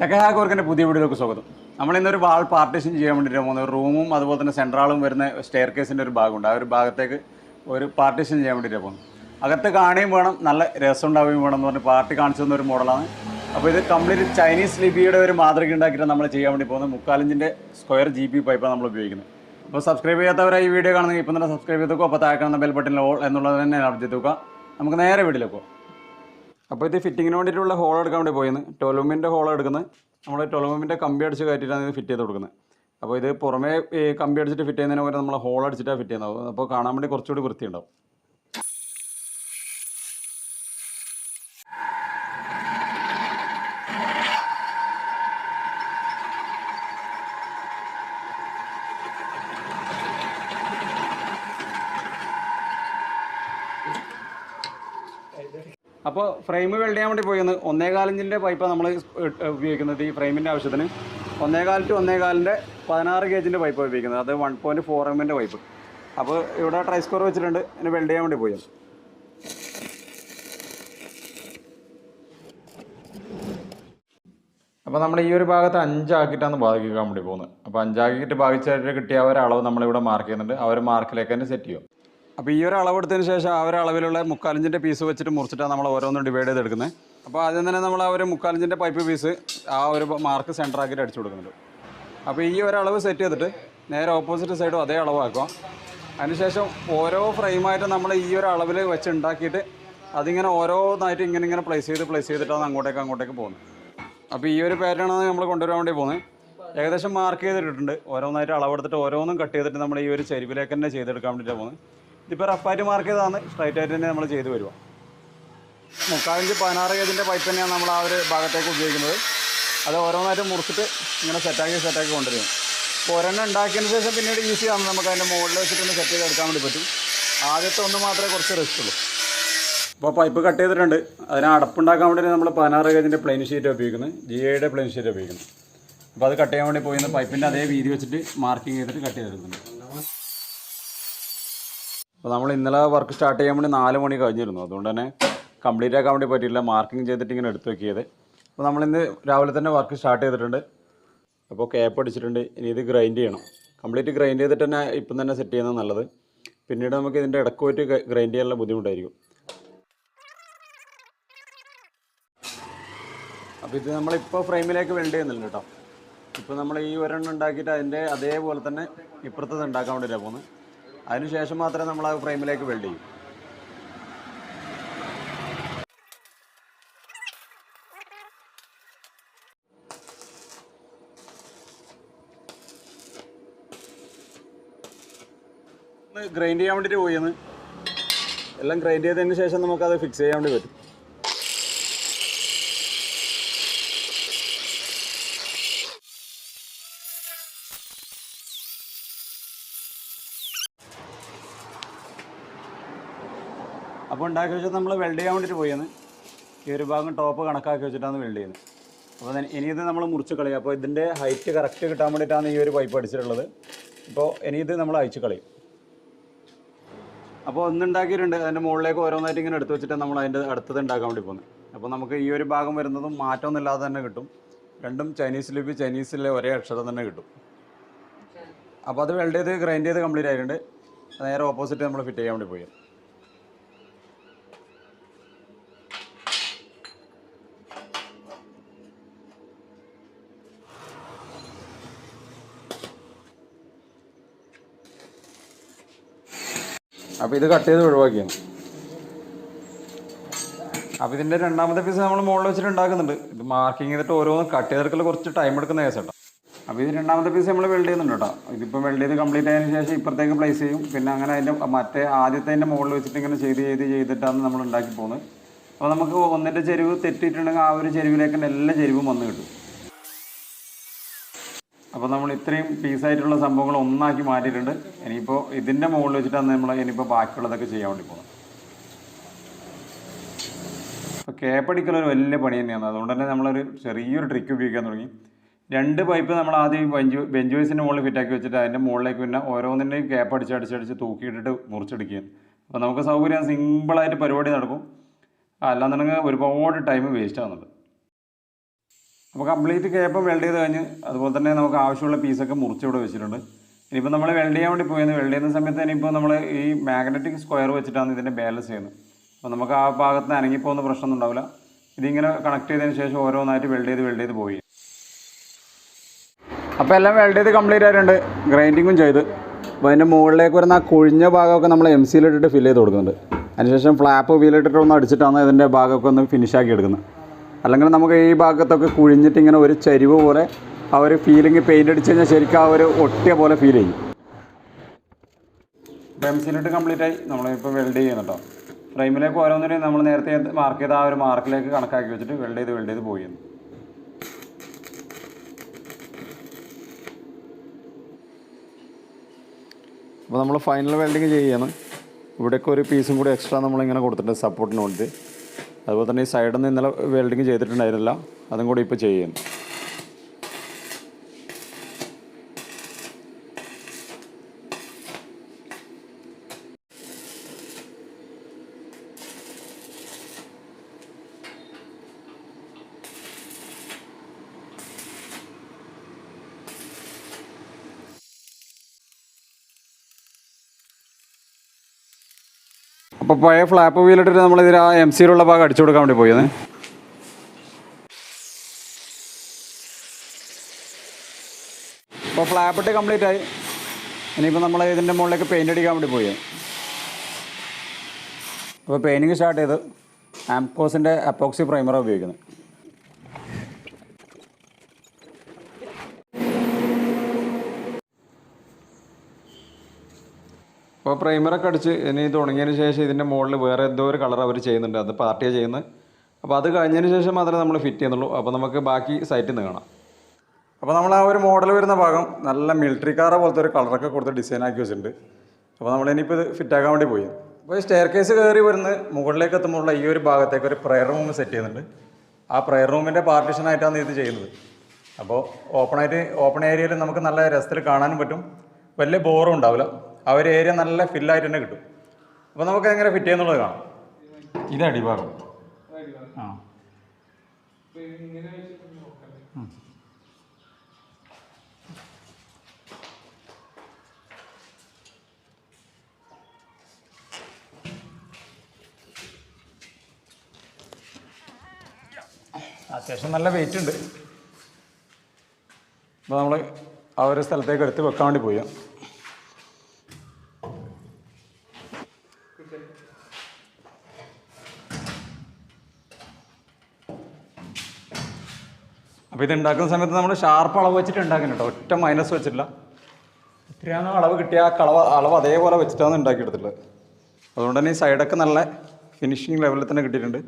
ടെക്കഹാക്കോർക്കിൻ്റെ പുതിയ വീഡിയോയിലേക്ക് സ്വാഗതം. നമ്മളിന്നൊരു വാൾ പാർട്ടീഷൻ ചെയ്യാൻ വേണ്ടിയിട്ട് പോകുന്നത് റൂമും അതുപോലെ തന്നെ സെൻട്രാളും വരുന്ന സ്റ്റെയർ കേസിൻ്റെ ഒരു ഭാഗമുണ്ട്. ആ ഒരു ഭാഗത്തേക്ക് ഒരു പാർട്ടീഷൻ ചെയ്യാൻ വേണ്ടിയിട്ടാണ് പോകുന്നത്. അകത്ത് കാണുകയും വേണം, നല്ല രസം ഉണ്ടാവുകയും വേണം എന്ന് പറഞ്ഞ് പാർട്ടി കാണിച്ചു തന്ന ഒരു മോഡലാണ്. അപ്പോൾ ഇത് കംപ്ലീറ്റ് ചൈനീസ് ലിപിയുടെ ഒരു മാതൃക ഉണ്ടാക്കിയിട്ട് നമ്മൾ ചെയ്യാൻ വേണ്ടി പോകുന്നത് 3/4 സ്ക്വയർ GB പൈപ്പാണ് നമ്മൾ ഉപയോഗിക്കുന്നത്. അപ്പോൾ സബ്സ്ക്രൈബ് ചെയ്യാത്തവരായി ഈ വീഡിയോ കാണുന്നെങ്കിൽ ഇപ്പം തന്നെ സബ്സ്ക്രൈബ് ചെയ്തേക്കും. അപ്പോൾ താഴെ കാണുന്ന ബെൽ ബട്ടണിൽ ഓൾ എന്നുള്ളത് തന്നെ അപ്ഡേറ്റ് ചെയ്തേക്കുക. നമുക്ക് നേരെ വീഡിയോയിലേക്ക് പോകാം. അപ്പോൾ ഇത് ഫിറ്റിങ്ങിന് വേണ്ടിയിട്ടുള്ള ഹോൾ എടുക്കാൻ വേണ്ടി പോയിരുന്നു. 12mm ഹോൾ എടുക്കുന്നത് നമ്മൾ 12mm കമ്പി അടിച്ച് കയറ്റിയിട്ടാണ് ഇത് ഫിറ്റ് ചെയ്ത് കൊടുക്കുന്നത്. അപ്പോൾ ഇത് പുറമേ ഈ കമ്പി അടിച്ചിട്ട് ഫിറ്റ് ചെയ്യുന്നതിന് പോലെ നമ്മൾ ഹോൾ അടിച്ചിട്ടാണ് ഫിറ്റ് ചെയ്യുന്നത്. അപ്പോൾ കാണാൻ വേണ്ടി കുറച്ചുകൂടി വൃത്തിയുണ്ടാവും. അപ്പോൾ ഫ്രെയിം വെൽഡ് ചെയ്യാൻ വേണ്ടി പോയി 1.25 ഇഞ്ചിൻ്റെ പൈപ്പാണ് നമ്മൾ ഉപയോഗിക്കുന്നത്. ഈ ഫ്രെയിമിൻ്റെ ആവശ്യത്തിന് 1.25 to 1.25 16 ഗേജിൻ്റെ പൈപ്പാണ് ഉപയോഗിക്കുന്നത്. അത് 1.4 mm പൈപ്പ്. അപ്പോൾ ഇവിടെ ട്രൈ സ്കോർ വെച്ചിട്ടുണ്ട്. ഇതിന് വെൽഡ് ചെയ്യാൻ വേണ്ടി പോയി. അപ്പോൾ നമ്മൾ ഈ ഒരു ഭാഗത്ത് 5 ആക്കിയിട്ടാണ് ഭാഗിക്കാൻ വേണ്ടി പോകുന്നത്. അപ്പോൾ 5 ആക്കിയിട്ട് ഭാഗിച്ചായിട്ട് കിട്ടിയ ഒരളവ് നമ്മളിവിടെ മാർക്ക് ചെയ്യുന്നുണ്ട്. ആ ഒരു മാർക്കിലേക്ക് തന്നെ സെറ്റ് ചെയ്യും. അപ്പോൾ ഈ ഒരു അളവെടുത്തതിന് ശേഷം ആ ഒരു അളവിലുള്ള 3/4 ഇഞ്ചിൻ്റെ പീസ് വെച്ചിട്ട് മുറിച്ചിട്ടാണ് നമ്മൾ ഓരോന്നും ഡിവൈഡ് ചെയ്തെടുക്കുന്നത്. അപ്പോൾ ആദ്യം തന്നെ നമ്മൾ ആ ഒരു 3/4 ഇഞ്ചിൻ്റെ പൈപ്പ് പീസ് ആ ഒരു മാർക്ക് സെൻറ്റർ ആക്കിയിട്ട് അടിച്ചു കൊടുക്കുന്നുണ്ട്. അപ്പോൾ ഈ ഒരു അളവ് സെറ്റ് ചെയ്തിട്ട് നേരെ ഓപ്പോസിറ്റ് സൈഡും അതേ അളവാക്കുക. അതിനുശേഷം ഓരോ ഫ്രെയിമായിട്ട് നമ്മൾ ഈ ഒരു അളവിൽ വെച്ച് ഉണ്ടാക്കിയിട്ട് അതിങ്ങനെ ഓരോന്നായിട്ട് ഇങ്ങനെ പ്ലേസ് ചെയ്തിട്ടാണ് അങ്ങോട്ടേക്ക് പോകുന്നത്. അപ്പോൾ ഈ ഒരു പാറ്റേണാണ് നമ്മൾ കൊണ്ടുവരാൻ വേണ്ടി പോകുന്നത്. ഏകദേശം മാർക്ക് ചെയ്തിട്ടുണ്ട്. ഓരോന്നായിട്ട് അളവെടുത്തിട്ട് ഓരോന്നും കട്ട് ചെയ്തിട്ട് നമ്മൾ ഈ ഒരു ചെരുവിലേക്ക് തന്നെ ചെയ്തെടുക്കാൻ വേണ്ടിയിട്ടാണ് പോകുന്നത്. ഇതിപ്പോൾ റഫായിട്ട് മാർക്ക് ചെയ്താണ്, സ്ട്രൈറ്റ് ആയിട്ട് തന്നെ നമ്മൾ ചെയ്ത് വരുക. 3/4 ഇഞ്ച് 16 ഗേജിൻ്റെ പൈപ്പ് തന്നെയാണ് നമ്മൾ ആ ഒരു ഭാഗത്തേക്ക് ഉപയോഗിക്കുന്നത്. അത് ഓരോന്നായിട്ട് മുറിച്ചിട്ട് ഇങ്ങനെ സെറ്റാക്കി കൊണ്ടുവരും. അപ്പോൾ ഒരെണ്ണം ഉണ്ടാക്കിയതിന് ശേഷം പിന്നീട് ഈസിയാണ് നമുക്ക് അതിൻ്റെ മുകളിൽ വെച്ചിട്ട് സെറ്റ് ചെയ്തെടുക്കാൻ വേണ്ടി പറ്റും. ആദ്യത്തെ ഒന്ന് മാത്രമേ കുറച്ച് റിസ്ക് ഉള്ളൂ. അപ്പോൾ പൈപ്പ് കട്ട് ചെയ്തിട്ടുണ്ട്. അതിന് അടപ്പുണ്ടാക്കാൻ വേണ്ടി നമ്മൾ 16 ഗേജിൻ്റെ പ്ലെയിൻ ഷീറ്റ് ഉപയോഗിക്കുന്നത്, GIയുടെ പ്ലെയിൻ ഷീറ്റ് ഉപയോഗിക്കുന്നത്. അപ്പോൾ അത് കട്ട് ചെയ്യാൻ വേണ്ടി പോയി പൈപ്പിൻ്റെ അതേ വീതി വെച്ചിട്ട് മാർക്കിങ് ചെയ്തിട്ട് കട്ട് ചെയ്തെടുക്കുന്നുണ്ട്. അപ്പോൾ നമ്മൾ ഇന്നലെ വർക്ക് സ്റ്റാർട്ട് ചെയ്യാൻ വേണ്ടി 4 മണി കഴിഞ്ഞിരുന്നു. അതുകൊണ്ട് തന്നെ കംപ്ലീറ്റ് ആക്കാൻ വേണ്ടി പറ്റിയില്ല. മാർക്കിങ് ചെയ്തിട്ട് ഇങ്ങനെ എടുത്ത് വെക്കിയത്. അപ്പോൾ നമ്മളിന്ന് രാവിലെ തന്നെ വർക്ക് സ്റ്റാർട്ട് ചെയ്തിട്ടുണ്ട്. അപ്പോൾ ക്യാപ്പ് അടിച്ചിട്ടുണ്ട്. ഇനി ഇത് ഗ്രൈൻഡ് ചെയ്യണം. കംപ്ലീറ്റ് ഗ്രൈൻഡ് ചെയ്തിട്ട് തന്നെ ഇപ്പം തന്നെ സെറ്റ് ചെയ്യുന്നത് നല്ലത്. പിന്നീട് നമുക്ക് ഇതിൻ്റെ ഇടക്ക് പോയിട്ട് ഗ്രൈൻഡ് ചെയ്യാനുള്ള ബുദ്ധിമുട്ടായിരിക്കും. അപ്പോൾ ഇത് നമ്മളിപ്പോൾ ഫ്രെയിമിലേക്ക് വെൽഡ് ചെയ്യുന്നില്ല കേട്ടോ. ഇപ്പോൾ നമ്മൾ ഈ ഒരെണ്ണം ഉണ്ടാക്കിയിട്ട് അതിൻ്റെ അതേപോലെ തന്നെ ഇപ്പുറത്തത് ഉണ്ടാക്കാൻ വേണ്ടിയിട്ടാണ് പോകുന്നത്. അതിനുശേഷം മാത്രമേ നമ്മൾ ആ ഫ്രെയിമിലേക്ക് വെൽഡ് ചെയ്യൂ. ഗ്രൈൻഡ് ചെയ്യാൻ വേണ്ടിയിട്ട് പോയെന്ന് എല്ലാം ഗ്രൈൻഡ് ചെയ്തതിന് ശേഷം നമുക്കത് ഫിക്സ് ചെയ്യാൻ വേണ്ടി പറ്റും. അപ്പോൾ ഉണ്ടാക്കി വെച്ചാൽ നമ്മൾ വെൽഡ് ചെയ്യാൻ വേണ്ടിയിട്ട് പോയെന്ന് ഈ ഒരു ഭാഗം ടോപ്പ് കണക്കാക്കി വെച്ചിട്ടാണ് വെൽഡ് ചെയ്യുന്നത്. അപ്പോൾ ഇനി ഇത് നമ്മൾ മുറിച്ച് കളയും. അപ്പോൾ ഇതിൻ്റെ ഹൈറ്റ് കറക്റ്റ് കിട്ടാൻ വേണ്ടിയിട്ടാണ് ഈ ഒരു പൈപ്പ് അടിച്ചിട്ടുള്ളത്. ഇപ്പോൾ ഇനി ഇത് നമ്മൾ അയച്ച് കളയും. അപ്പോൾ ഒന്നുണ്ടാക്കിയിട്ടുണ്ട്. അതിൻ്റെ മുകളിലേക്ക് ഓരോന്നായിട്ട് ഇങ്ങനെ എടുത്ത് വെച്ചിട്ട് നമ്മൾ അതിൻ്റെ അടുത്തത് ഉണ്ടാക്കാൻ വേണ്ടി പോകുന്നത്. അപ്പോൾ നമുക്ക് ഈ ഒരു ഭാഗം വരുന്നതും മാറ്റമൊന്നുമില്ലാതെ തന്നെ കിട്ടും. രണ്ടും ചൈനീസ് ലിപി, ചൈനീസിലെ ഒരേ അക്ഷരം തന്നെ കിട്ടും. അപ്പോൾ അത് വെൽഡ് ചെയ്ത് ഗ്രൈൻഡ് ചെയ്ത് കംപ്ലീറ്റ് ആയിട്ടുണ്ട്. നേരെ ഓപ്പോസിറ്റ് നമ്മൾ ഫിറ്റ് ചെയ്യാൻ വേണ്ടി പോയി. അപ്പോൾ ഇത് കട്ട് ചെയ്ത് ഒഴിവാക്കിയാണ്. അപ്പോൾ ഇതിൻ്റെ രണ്ടാമത്തെ പീസ് നമ്മൾ മുകളിൽ വെച്ചിട്ട് ഉണ്ടാക്കുന്നുണ്ട്. ഇത് മാർക്കിങ് ചെയ്തിട്ട് ഓരോന്ന് കട്ട് ചെയ്തെടുക്കൽ കുറച്ച് ടൈം എടുക്കുന്ന കേസ് കേട്ടോ. അപ്പോൾ ഇത് രണ്ടാമത്തെ പീസ് നമ്മൾ വെൽഡ് ചെയ്യുന്നുണ്ട് കേട്ടോ. ഇതിപ്പോൾ വെൽഡ് ചെയ്ത് കംപ്ലീറ്റ് ആയതിനു ശേഷം ഇപ്പുറത്തേക്ക് പ്ലേസ് ചെയ്യും. പിന്നെ അങ്ങനെ അതിൻ്റെ മറ്റേ ആദ്യത്തെ മുകളിൽ വെച്ചിട്ട് ഇങ്ങനെ ചെയ്തിട്ടാണ് നമ്മൾ ഉണ്ടാക്കി പോകുന്നത്. അപ്പോൾ നമുക്ക് ഒന്നിൻ്റെ ചെരുവ് തെറ്റിയിട്ടുണ്ടെങ്കിൽ ആ ഒരു ചെരുവിലേക്ക് എല്ലാ ചെരുവും വന്ന് കിട്ടും. അപ്പോൾ നമ്മൾ ഇത്രയും പീസായിട്ടുള്ള സംഭവങ്ങൾ ഒന്നാക്കി മാറ്റിയിട്ടുണ്ട്. ഇനിയിപ്പോൾ ഇതിൻ്റെ മുകളിൽ വെച്ചിട്ടാണ് നമ്മൾ ഇനിയിപ്പോൾ ബാക്കിയുള്ളതൊക്കെ ചെയ്യാൻ വേണ്ടി പോകുന്നത്. അപ്പോൾ കേപ്പടിക്കലൊരു വലിയ പണി തന്നെയാണ്. അതുകൊണ്ട് തന്നെ നമ്മളൊരു ചെറിയൊരു ട്രിക്ക് ഉപയോഗിക്കാൻ തുടങ്ങി. 2 പൈപ്പ് നമ്മൾ ആദ്യം ബെഞ്ച് വൈസിൻ്റെ മുകളിൽ ഫിറ്റാക്കി വെച്ചിട്ട് അതിൻ്റെ മുകളിലേക്ക് പിന്നെ ഓരോന്നിൻ്റെയും കേപ്പ് അടിച്ച് തൂക്കിയിട്ടിട്ട് മുറിച്ചെടുക്കുകയാണ്. അപ്പോൾ നമുക്ക് സൗകര്യം സിമ്പിളായിട്ട് പരിപാടി നടക്കും. അല്ലാന്നുണ്ടെങ്കിൽ ഒരുപാട് ടൈം വേസ്റ്റ് ആവുന്നുണ്ട്. അപ്പോൾ കംപ്ലീറ്റ് കേപ്പം വെൽഡ് ചെയ്ത് കഴിഞ്ഞ് അതുപോലെ തന്നെ നമുക്ക് ആവശ്യമുള്ള പീസൊക്കെ മുറിച്ച് ഇവിടെ വെച്ചിട്ടുണ്ട്. ഇനിയിപ്പോൾ നമ്മൾ വെൽഡ് ചെയ്യാൻ വേണ്ടി പോയത് വെൽഡ് ചെയ്യുന്ന സമയത്ത് ഇനിയിപ്പോൾ നമ്മൾ ഈ മാഗ്നറ്റിക് സ്ക്വയർ വെച്ചിട്ടാണ് ഇതിൻ്റെ ബാലൻസ് ചെയ്യുന്നത്. അപ്പോൾ നമുക്ക് ആ ഭാഗത്ത് അനങ്ങിപ്പോകുന്ന പ്രശ്നമൊന്നും ഉണ്ടാവില്ല. ഇതിങ്ങനെ കണക്ട് ചെയ്തതിന് ശേഷം ഓരോന്നായിട്ട് വെൽഡ് ചെയ്ത് പോയി. അപ്പോൾ എല്ലാം വെൽഡ് ചെയ്ത് കംപ്ലീറ്റ് ആയിട്ടുണ്ട്. ഗ്രൈൻഡിങ്ങും ചെയ്ത് അപ്പോൾ അതിൻ്റെ മുകളിലേക്ക് വരുന്ന ആ കുഴിഞ്ഞ ഭാഗമൊക്കെ നമ്മൾ MC-ലിട്ടിട്ട് ഫില്ല് ചെയ്ത് കൊടുക്കുന്നുണ്ട്. അതിനുശേഷം ഫ്ലാപ്പ് വീലിട്ടിട്ട് ഒന്ന് അടിച്ചിട്ടാണ് ഇതിൻ്റെ ഭാഗമൊക്കെ ഒന്ന് ഫിനിഷാക്കി എടുക്കുന്നത്. അല്ലെങ്കിൽ നമുക്ക് ഈ ഭാഗത്തൊക്കെ കുഴിഞ്ഞിട്ട് ഇങ്ങനെ ഒരു ചരിവ് പോലെ ആ ഒരു ഫീലിംഗ് പെയിൻ്റ് അടിച്ച് കഴിഞ്ഞാൽ ശരിക്കും ആ ഒരു ഒട്ടിയ പോലെ ഫീൽ ചെയ്യും. MC-ലിട്ട് കംപ്ലീറ്റ് ആയി നമ്മളിപ്പോൾ വെൽഡ് ചെയ്യുന്നുണ്ടോ. ഫ്രെയിമിലേക്ക് ഓരോന്നിനും നമ്മൾ നേരത്തെ മാർക്ക് ചെയ്ത ആ ഒരു മാർക്കിലേക്ക് കണക്കാക്കി വെച്ചിട്ട് വെൽഡ് ചെയ്ത് പോയി. അപ്പോൾ നമ്മൾ ഫൈനൽ വെൽഡിങ് ചെയ്യുകയാണ്. ഇവിടെയൊക്കെ ഒരു പീസും കൂടി എക്സ്ട്രാ നമ്മളിങ്ങനെ കൊടുത്തിട്ടുണ്ട് സപ്പോർട്ടിന് വേണ്ടി. അതുപോലെ തന്നെ ഈ സൈഡിൽ നിന്ന് ഇന്നലെ വെൽഡിങ് ചെയ്തിട്ടുണ്ടായിരുന്നില്ല, അതും കൂടി ഇപ്പോൾ ചെയ്യുന്നു. അപ്പോൾ പഴയ ഫ്ലാപ്പ് വീലിട്ടിട്ട് നമ്മളിതിൽ ആ MC-യിലുള്ള ഭാഗം അടിച്ചു കൊടുക്കാൻ വേണ്ടി പോയത്. അപ്പോൾ ഫ്ലാപ്പിട്ട് കംപ്ലീറ്റ് ആയി. ഇനിയിപ്പോൾ നമ്മൾ ഇതിൻ്റെ മുകളിലേക്ക് പെയിൻ്റ് അടിക്കാൻ വേണ്ടി പോയി. അപ്പോൾ പെയിൻറ്റിങ് സ്റ്റാർട്ട് ചെയ്ത് ആംകോസിൻ്റെ അപ്പോക്സി പ്രൈമറാണ് ഉപയോഗിക്കുന്നത്. അപ്പോൾ പ്രൈമറൊക്കെ അടിച്ച് ഇനി ഇത് ഉണങ്ങിയതിന് ശേഷം ഇതിൻ്റെ മുകളിൽ വേറെ എന്തോ ഒരു കളർ അവർ ചെയ്യുന്നുണ്ട്. അത് പാർട്ടിയാണ് ചെയ്യുന്നത്. അപ്പോൾ അത് കഴിഞ്ഞതിന് ശേഷം മാത്രമേ നമ്മൾ ഫിറ്റ് ചെയ്യുന്നുള്ളൂ. അപ്പോൾ നമുക്ക് ബാക്കി സൈറ്റിൽ നിന്ന് കാണാം. അപ്പോൾ നമ്മൾ ആ ഒരു മോഡൽ വരുന്ന ഭാഗം നല്ല മിലിറ്ററി കാറ പോലത്തെ ഒരു കളറൊക്കെ കൊടുത്ത് ഡിസൈൻ ആക്കി വെച്ചിട്ടുണ്ട്. അപ്പോൾ നമ്മളിനിപ്പോൾ ഇത് ഫിറ്റാക്കാൻ വേണ്ടി പോയി. അപ്പോൾ ഈ സ്റ്റെയർ കേസ് കയറി വരുന്ന മുകളിലേക്ക് എത്തുമ്പോഴുള്ള ഈ ഒരു ഭാഗത്തേക്ക് ഒരു പ്രയർ റൂം സെറ്റ് ചെയ്യുന്നുണ്ട്. ആ പ്രയർ റൂമിൻ്റെ പാർട്ടീഷനായിട്ടാണ് ഇത് ചെയ്യുന്നത്. അപ്പോൾ ഓപ്പൺ ഏരിയയിൽ നമുക്ക് നല്ല രസത്തിൽ കാണാനും പറ്റും. വലിയ ബോറും ഉണ്ടാവില്ല. ആ ഒരു ഏരിയ നല്ല ഫില്ലായിട്ട് തന്നെ കിട്ടും. അപ്പോൾ നമുക്ക് എങ്ങനെ ഫിറ്റ് ചെയ്യുന്നുള്ളത് കാണാം. ഇത് അടിഭാഗം. അത്യാവശ്യം നല്ല വെയിറ്റ് ഉണ്ട്. അപ്പോൾ നമ്മൾ ആ ഒരു സ്ഥലത്തേക്ക് എടുത്ത് വെക്കാൻ വേണ്ടി പോയി. അപ്പോൾ ഇത് ഉണ്ടാക്കുന്ന സമയത്ത് നമ്മൾ ഷാർപ്പ് അളവ് വെച്ചിട്ട് ഉണ്ടാക്കണം കേട്ടോ. ഒറ്റ മൈനസ് വെച്ചിട്ടില്ല. എത്രയാണോ അളവ് കിട്ടിയ ആ അളവ് അതേപോലെ വെച്ചിട്ടാണ് ഉണ്ടാക്കിയെടുത്തിട്ടുള്ളത്. അതുകൊണ്ട് തന്നെ ഈ സൈഡൊക്കെ നല്ല ഫിനിഷിങ് ലെവലിൽ തന്നെ കിട്ടിയിട്ടുണ്ട്.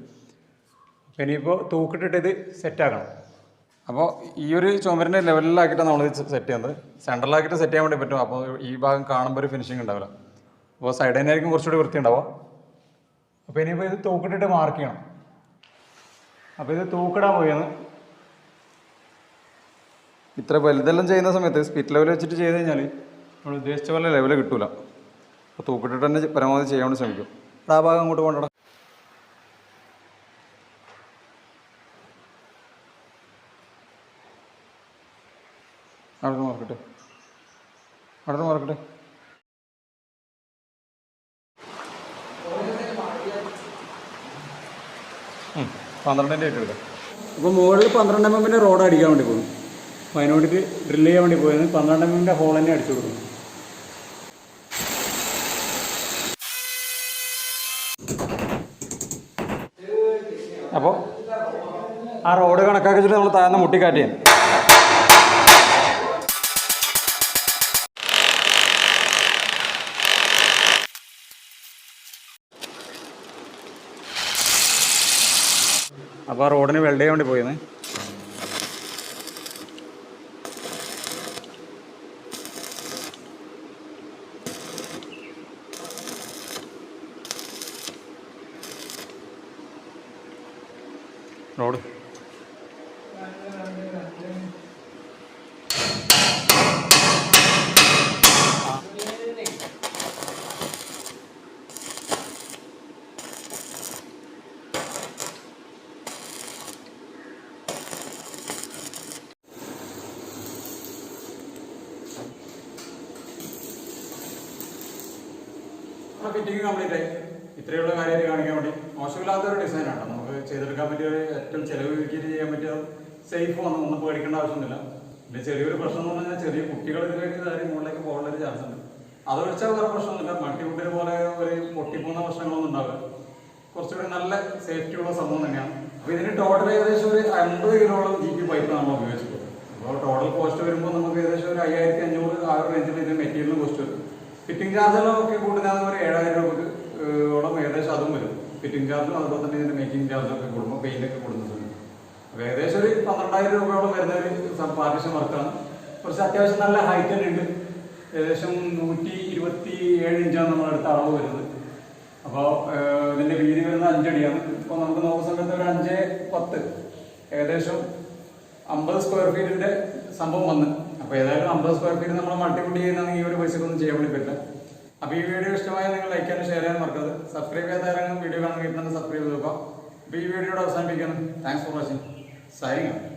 ഇനിയിപ്പോൾ തൂക്കിട്ടിട്ട് ഇത് സെറ്റാക്കണം. അപ്പോൾ ഈ ഒരു ചുമരിൻ്റെ ലെവലിലാക്കിയിട്ടാണ് നമ്മളിത് സെറ്റ് ചെയ്യുന്നത്. സെൻട്രലാക്കിയിട്ട് സെറ്റ് ചെയ്യാൻ വേണ്ടി പറ്റും. അപ്പോൾ ഈ ഭാഗം കാണുമ്പോൾ ഒരു ഫിനിഷിങ് ഉണ്ടാവില്ല. അപ്പോൾ സൈഡ് തന്നെയായിരിക്കും കുറച്ചുകൂടി വൃത്തി ഉണ്ടാവുക. അപ്പോൾ ഇനിയിപ്പോൾ ഇത് തൂക്കിട്ടിട്ട് മാർക്ക് ചെയ്യണം. അപ്പോൾ ഇത് തൂക്കിടാൻ പോയാണ്. ഇത്ര വലുതെല്ലാം ചെയ്യുന്ന സമയത്ത് സ്പിറ്റ് ലെവൽ വെച്ചിട്ട് ചെയ്ത് കഴിഞ്ഞാൽ നമ്മൾ ഉദ്ദേശിച്ച പോലെ ലെവൽ കിട്ടില്ല. അപ്പോൾ തൂക്കിട്ടിട്ട് തന്നെ പരമാവധി ചെയ്യാൻ വേണ്ടി ശ്രമിക്കും. ആ ഭാഗം അങ്ങോട്ട് കൊണ്ടടാ. അവിടെ മാർക്കട്ടെ 12 ആയിട്ട് എടുക്കാം. അപ്പോൾ മുകളിൽ 12 mm റോഡ് അടിക്കാൻ വേണ്ടി പോകും. അപ്പോൾ അതിന് വേണ്ടിയിട്ട് ഡ്രില്ല് ചെയ്യാൻ വേണ്ടി പോയത് 12 mm ഹോൾ തന്നെ അടിച്ചു കൊടുക്കും. അപ്പോൾ ആ റോഡ് കണക്കാക്കി വെച്ചിട്ട് നമ്മൾ താഴ്ന്ന മുട്ടിക്കാറ്റ് ചെയ്യാൻ. അപ്പോൾ ആ റോഡിന് വെൽഡ് ചെയ്യാൻ വേണ്ടി പോയത്. റോഡ് ഫിറ്റിംഗ് കംപ്ലീറ്റ് ആയി. ഇത്രയുള്ള കാര്യമായിട്ട് കാണിക്കാൻ വേണ്ടി മോശമില്ലാത്തൊരു ഡിസൈനാണ്. നമുക്ക് ചെയ്തെടുക്കാൻ പറ്റിയ ഏറ്റവും ചിലവ് ചുരുക്കിയിട്ട് ചെയ്യാൻ പറ്റിയ സേഫ് ഒന്നും പേടിക്കേണ്ട ആവശ്യമൊന്നുമില്ല. പിന്നെ ചെറിയൊരു പ്രശ്നം എന്ന് പറഞ്ഞാൽ ചെറിയ കുട്ടികൾ ഇതിലേക്ക് കയറി മുകളിലേക്ക് പോകാനൊരു ചാൻസ് ഉണ്ട്. അത് വെച്ചാൽ വേറെ പ്രശ്നമൊന്നുമില്ല. മൾട്ടിവുഡിനെ പോലെ ഒരു പൊട്ടിപ്പോകുന്ന പ്രശ്നങ്ങളൊന്നും ഉണ്ടാവില്ല. കുറച്ചുകൂടി നല്ല സേഫ്റ്റി ഉള്ള സംഭവം തന്നെയാണ്. അപ്പോൾ ഇതിന് ടോട്ടൽ ഏകദേശം ഒരു 50 കിലോളം GP പൈപ്പ് നമ്മൾ ഉപയോഗിച്ചിട്ടുള്ളത്. അപ്പോൾ ടോട്ടൽ കോസ്റ്റ് വരുമ്പോൾ നമുക്ക് ഏകദേശം ഒരു 5500 ആ ഒരു റേഞ്ചിൽ ഇതിന് മെറ്റീരിയൽ കോസ്റ്റ് വരും. ഫിറ്റിംഗ് ചാർജുകളൊക്കെ കൂട്ടുന്നത് ഒരു 7000 രൂപക്ക് ഓളം ഏകദേശം അതും വരും. ഫിറ്റിംഗ് ചാർജും അതുപോലെ തന്നെ ഇതിന്റെ മേക്കിംഗ് ചാർജൊക്കെ കൂടുമ്പോൾ പെയിന്റൊക്കെ കൂടുന്നുണ്ട്. അപ്പോൾ ഏകദേശം ഒരു 12000 രൂപയോളം വരുന്ന ഒരു പാർട്ടീഷൻ വർക്കാണ്. കുറച്ച് അത്യാവശ്യം നല്ല ഹൈറ്റ് ഉണ്ട്. ഏകദേശം 127 ഇഞ്ചാണ് നമ്മളടുത്ത അളവ് വരുന്നത്. അപ്പോൾ ഇതിന്റെ വീതി വരുന്നത് 5 അടിയാണ്. ഇപ്പോൾ നമുക്ക് നോക്കുന്ന സമയത്ത് ഒരു 5-10 ഏകദേശം 50 സ്ക്വയർ ഫീറ്റിന്റെ സംഭവം വന്ന്. അപ്പോൾ ഏതായാലും 50 സ്ക്വയർ ഫീറ്റ് നമ്മൾ മൾട്ടിപ്ലൈ ചെയ്യുന്നതാണെങ്കിൽ ഈ ഒരു പൈസക്കൊന്നും ചെയ്യാൻ വേണ്ടി പറ്റില്ല. അപ്പോൾ ഈ വീഡിയോ ഇഷ്ടമായ നിങ്ങൾ ലൈക്ക് ചെയ്യാനും ഷെയർ ചെയ്യാൻ മറക്കരുത്. സബ്സ്ക്രൈബ് ചെയ്യാത്ത വീഡിയോ കാണുമെങ്കിൽ തന്നെ സബ്സ്ക്രൈബ് ചെയ്ത് നോക്കാം. അപ്പോൾ ഈ വീഡിയോയുടെ അവസാനിപ്പിക്കണം. Thanks for watching. Signing out.